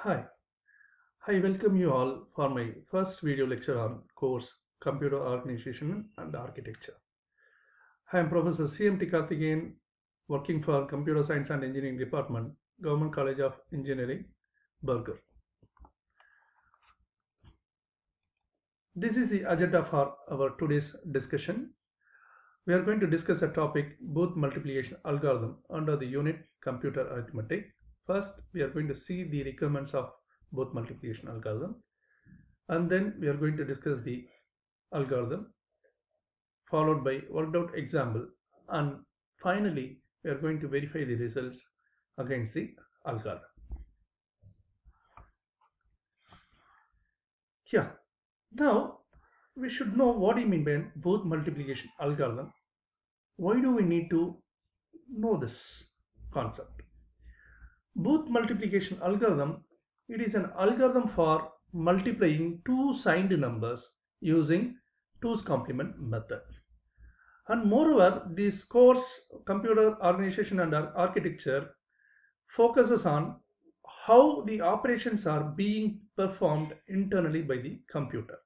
Hi, I welcome you all for my first video lecture on course Computer Organization and Architecture. I am Professor CMT Karthikeyan, working for Computer Science and Engineering Department, Government College of Engineering, Burger. This is the agenda for our today's discussion. We are going to discuss a topic, booth multiplication algorithm under the unit computer arithmetic. First, we are going to see the requirements of booth multiplication algorithm, and then we are going to discuss the algorithm followed by worked out example, and finally we are going to verify the results against the algorithm. Yeah, now we should know what you mean by booth multiplication algorithm. Why do we need to know this concept? Booth multiplication algorithm, it is an algorithm for multiplying two signed numbers using 2's complement method. And moreover, this course computer organization and architecture focuses on how the operations are being performed internally by the computer.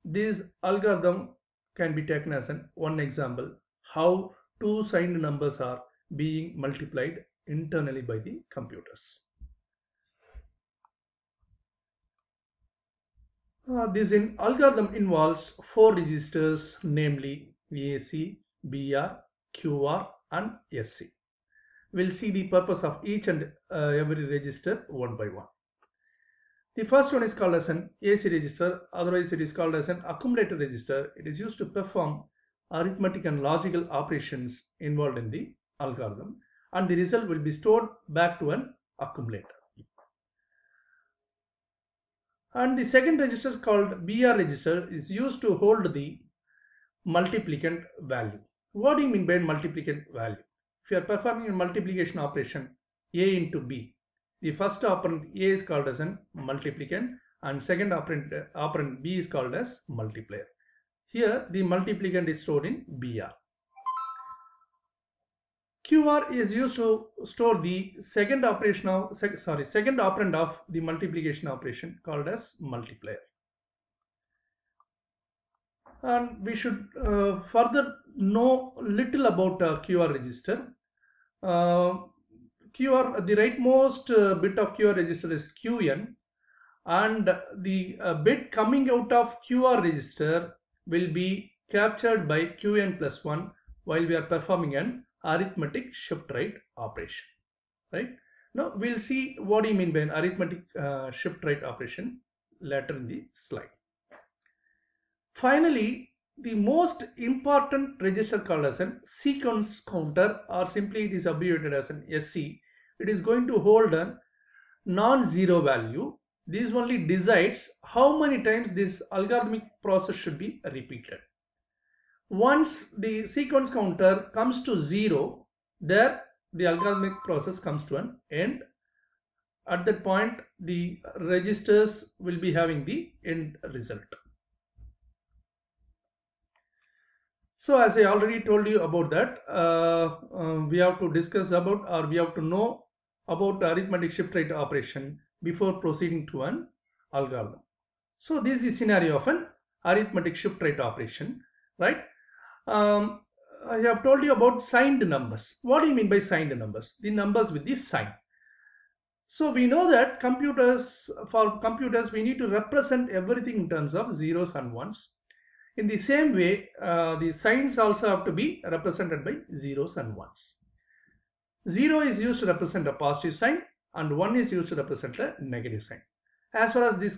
This algorithm can be taken as one example how two signed numbers are being multiplied internally by the computers. This algorithm involves four registers, namely AC, BR, QR, and SC. We'll see the purpose of each and every register one by one. The first one is called as an AC register, otherwise it is called as an accumulator register. It is used to perform arithmetic and logical operations involved in the algorithm, and the result will be stored back to an accumulator. And the second register called BR register is used to hold the multiplicand value. What do you mean by multiplicand value? If you are performing a multiplication operation A into B, the first operand A is called as a multiplicand and second operand B is called as multiplier. Here the multiplicand is stored in BR. QR is used to store the second operand of the multiplication operation called as multiplier. And we should further know little about QR register. The rightmost bit of QR register is QN, and the bit coming out of QR register will be captured by QN plus 1 while we are performing an arithmetic shift right operation. Right? Now we'll see what do you mean by an arithmetic shift right operation later in the slide. Finally, the most important register called as a sequence counter, or simply it is abbreviated as an SC. It is going to hold a non-zero value. This only decides how many times this algorithmic process should be repeated. Once the sequence counter comes to 0, there the algorithmic process comes to an end. At that point, the registers will be having the end result. So as I already told you about that, we have to discuss about, or we have to know about arithmetic shift right operation before proceeding to an algorithm. So this is the scenario of an arithmetic shift right operation, right? I have told you about signed numbers. What do you mean by signed numbers? The numbers with the sign. So we know that for computers we need to represent everything in terms of zeros and ones. In the same way, the signs also have to be represented by zeros and ones. 0 is used to represent a positive sign and 1 is used to represent a negative sign. As far as this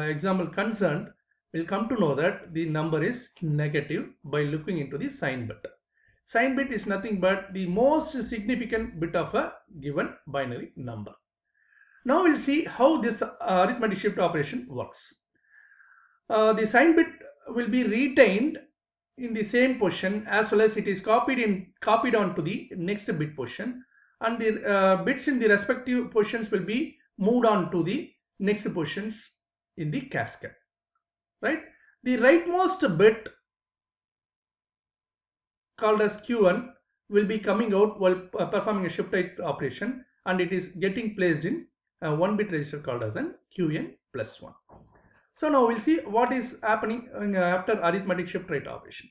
example concerned, we'll come to know that the number is negative by looking into the sign bit. Sign bit is nothing but the most significant bit of a given binary number. Now we'll see how this arithmetic shift operation works. The sign bit will be retained in the same position as well as it is copied on to the next bit position, and the bits in the respective positions will be moved on to the next positions in the cascade. Right? The rightmost bit called as Q1 will be coming out while performing a shift right operation, and it is getting placed in 1 bit register called as an Qn plus 1. So now we'll see what is happening after arithmetic shift right operation.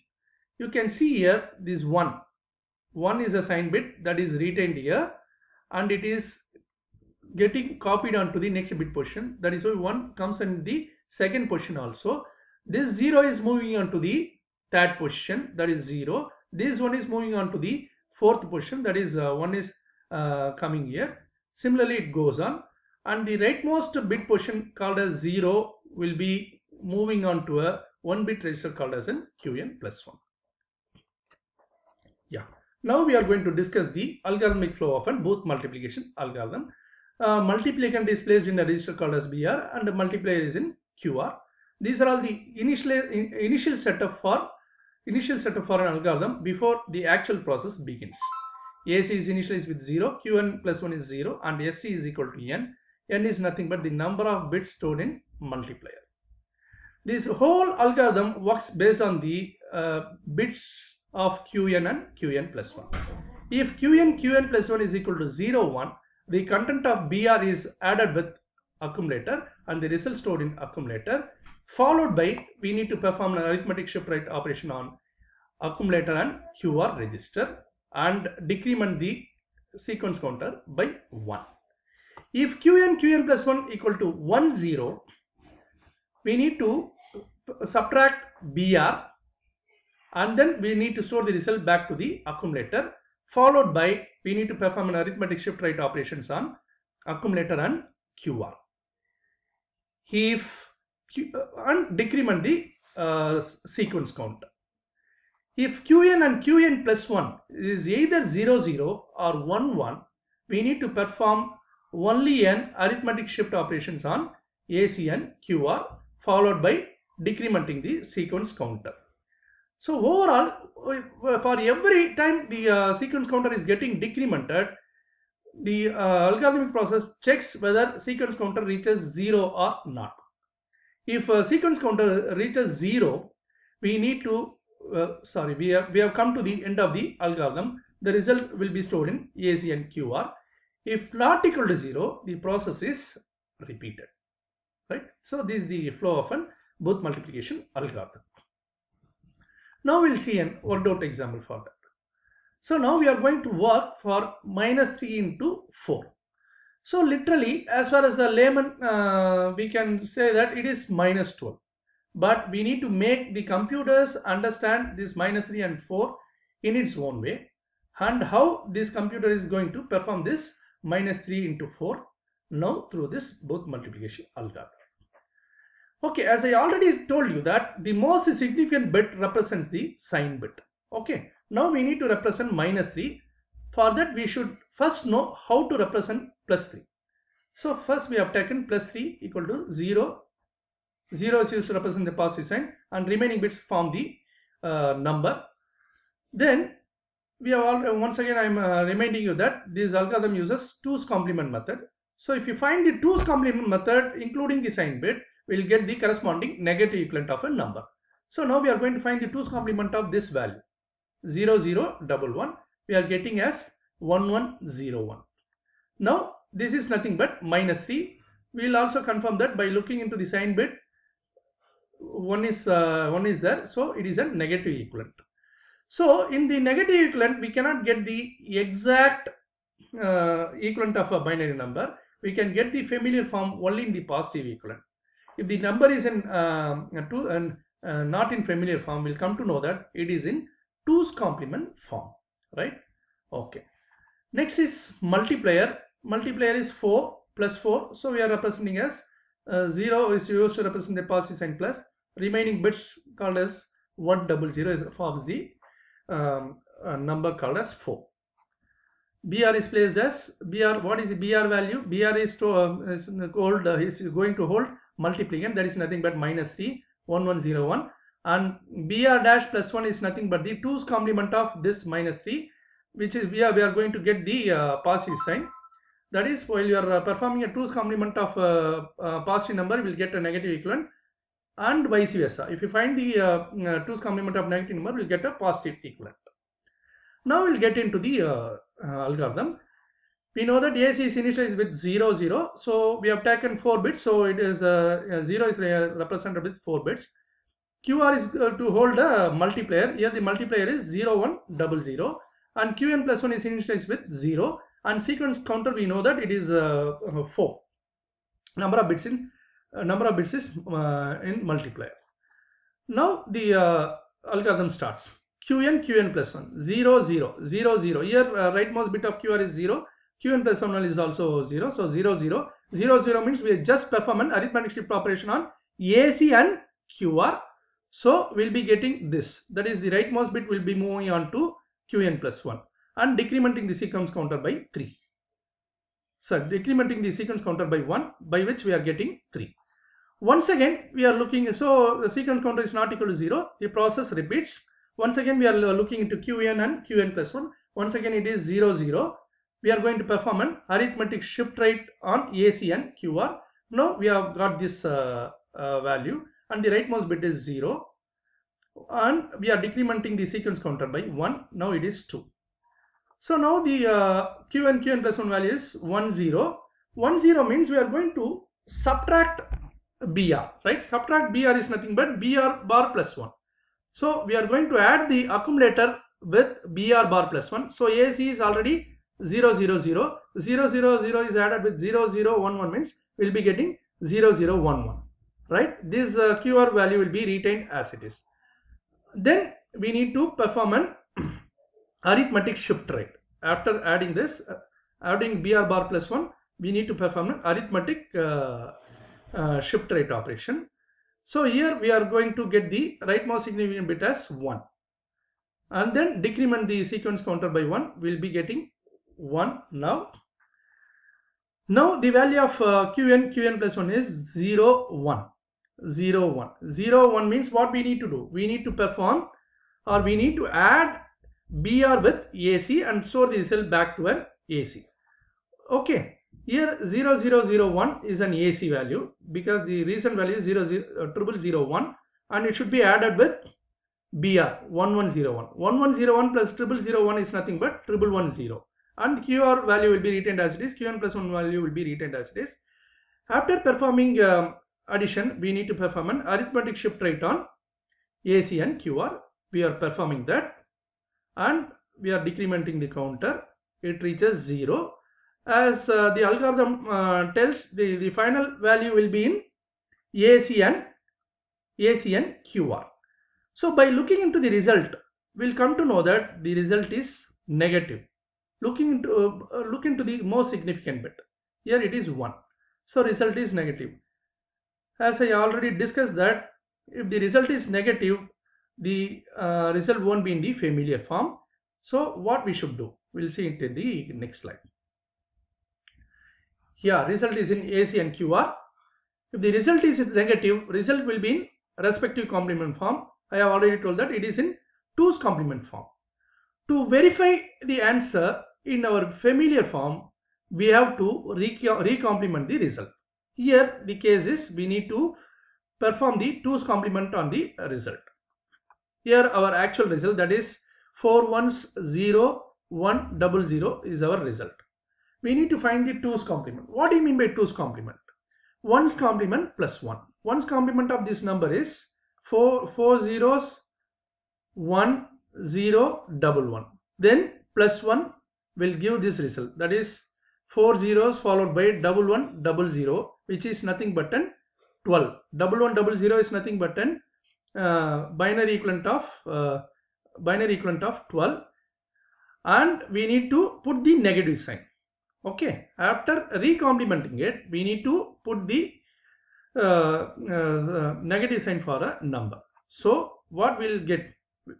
You can see here this 1 is a sign bit that is retained here, and it is getting copied onto the next bit position. That is why 1 comes in the second position also. This 0 is moving on to the third position, that is 0. This one is moving on to the fourth position, that is 1 is coming here. Similarly it goes on, and the rightmost bit position called as 0 will be moving on to a 1 bit register called as an Qn plus 1. Yeah. Now we are going to discuss the algorithmic flow of a Booth multiplication algorithm. Multiplicand is placed in a register called as BR, and the multiplier is in QR. These are all the initial setup for an algorithm before the actual process begins. AC is initialized with 0, Qn plus 1 is 0, and SC is equal to n. N is nothing but the number of bits stored in multiplier. This whole algorithm works based on the bits of Qn and Qn plus 1. If Qn plus 1 is equal to 0, 1, the content of BR is added with accumulator and the result stored in accumulator, followed by we need to perform an arithmetic shift right operation on accumulator and QR register and decrement the sequence counter by 1. If Qn plus 1 equal to 1, 0, we need to subtract BR, and then we need to store the result back to the accumulator, followed by we need to perform an arithmetic shift right operations on accumulator and QR. And decrement the sequence count. If Qn and Qn plus 1 is either 0, 0 or 1, 1, we need to perform only an arithmetic shift operations on AC and QR, followed by decrementing the sequence counter. So overall, for every time the sequence counter is getting decremented, the algorithmic process checks whether sequence counter reaches 0 or not. If sequence counter reaches 0, we need to we have come to the end of the algorithm. The result will be stored in AC and QR. If not equal to 0, the process is repeated. Right? So this is the flow of an Booth multiplication algorithm. Now we'll see an worked out example for that. So now we are going to work for minus 3 into 4. So literally, as far as a layman, we can say that it is minus 12. But we need to make the computers understand this minus 3 and 4 in its own way, and how this computer is going to perform this minus 3 into 4 now through this Booth multiplication algorithm. Okay, as I already told you that the most significant bit represents the sign bit. Okay, now we need to represent minus 3. For that we should first know how to represent plus 3. So first we have taken plus 3 equal to 0. 0 is used to represent the positive sign, and remaining bits form the number. Then we have all, once again I am reminding you that this algorithm uses 2's complement method. So if you find the 2's complement method including the sign bit, we will get the corresponding negative equivalent of a number. So now we are going to find the 2's complement of this value 0, 0, 1, 1. We are getting as 1, 1, 0, 1. Now this is nothing but minus 3. We will also confirm that by looking into the sign bit. 1 is there, so it is a negative equivalent. So in the negative equivalent we cannot get the exact equivalent of a binary number. We can get the familiar form only in the positive equivalent. If the number is in not in familiar form, we'll come to know that it is in 2's complement form, right? Okay. Next is multiplier. Multiplier is 4 plus 4. So we are representing as 0 is used to represent the positive sign plus. Remaining bits called as 100 forms the number called as 4. BR is placed as BR. What is the BR value? BR is going to hold multiplicand, that is nothing but minus 3, 1, 1, 0, 1, and BR dash plus 1 is nothing but the 2's complement of this minus 3, which is we are going to get the positive sign. That is, while you are performing a 2's complement of positive number, you will get a negative equivalent, and vice versa. If you find the 2's complement of negative number, we will get a positive equivalent. Now we will get into the algorithm. We know that AC is initialized with 0 0, so we have taken 4 bits, so it is 0 is represented with 4 bits. QR is to hold a multiplier. Here the multiplier is 0 1 0 0, and Qn plus 1 is initialized with 0, and sequence counter we know that it is 4. Number of bits is in multiplier. Now the algorithm starts. Qn plus 1 0 0 0 0. Here rightmost bit of QR is 0. Qn plus 1 is also 0. So 0 0 0 0 means we just perform an arithmetic shift operation on AC and QR. So we'll be getting this. That is the rightmost bit will be moving on to Qn plus 1 and decrementing the sequence counter by 3. So decrementing the sequence counter by 1, by which we are getting 3. Once again we are looking, so the sequence counter is not equal to 0. The process repeats. Once again we are looking into Qn and Qn plus 1. Once again it is 0 0. We are going to perform an arithmetic shift right on AC and QR. Now we have got this value, and the rightmost bit is 0, and we are decrementing the sequence counter by 1. Now it is 2. So now the Qn plus 1 value is 1 0. 1 0 means we are going to subtract BR, right? Subtract BR is nothing but BR bar plus 1. So we are going to add the accumulator with BR bar plus 1. So AC is already 0 0 0. 0 0 0 is added with 0 0 1 1 means we will be getting 0 0 1 1. Right? This QR value will be retained as it is. Then we need to perform an arithmetic shift right. After adding this, adding BR bar plus 1, we need to perform an arithmetic shift right operation. So here we are going to get the rightmost significant bit as 1, and then decrement the sequence counter by 1. We will be getting 1 now. Now the value of Qn plus 1 is 0 1. 0 1. 0 1 means what we need to do? We need to perform, or we need to add BR with AC and store the result back to an AC. Okay, here 0 0 0 1 is an AC value because the recent value is 0 0 0 1, and it should be added with BR 1 1 0 1. 1 1 0 1 plus 0 0 1 is nothing but 1 1 1 0, and the QR value will be retained as it is. Qn plus 1 value will be retained as it is. After performing addition, we need to perform an arithmetic shift right on AC and QR. We are performing that, and we are decrementing the counter. It reaches 0. As the algorithm tells, the final value will be in AC and QR. So by looking into the result, we'll come to know that the result is negative. Look into the most significant bit. Here it is 1. So result is negative. As I already discussed that if the result is negative, the result won't be in the familiar form. So what we should do? We'll see it in the next slide. Here result is in AC and QR. If the result is negative, result will be in respective complement form. I have already told that it is in 2's complement form. To verify the answer in our familiar form, we have to recomplement the result. Here the case is we need to perform the 2's complement on the result. Here our actual result, that is 4 1s 0 1 0 0 is our result. We need to find the 2's complement. What do you mean by 2's complement? 1's complement plus 1. 1's complement of this number is 4 zeros 1 0 1 1. Then plus 1 will give this result, that is 4 zeros followed by 1 1 0 0, which is nothing but an 12. 1 1 0 0 is nothing but an binary equivalent of 12, and we need to put the negative sign. Okay, after recomplementing it, we need to put the negative sign for a number. So what we'll get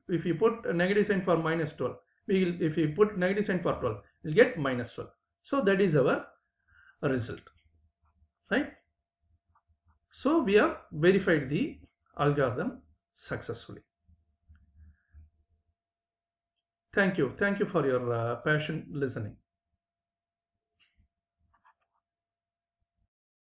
if you put a negative sign for minus 12, if you put negative sign for 12, we'll get minus 12. So that is our result, right? So we have verified the algorithm successfully. Thank you for your patient listening.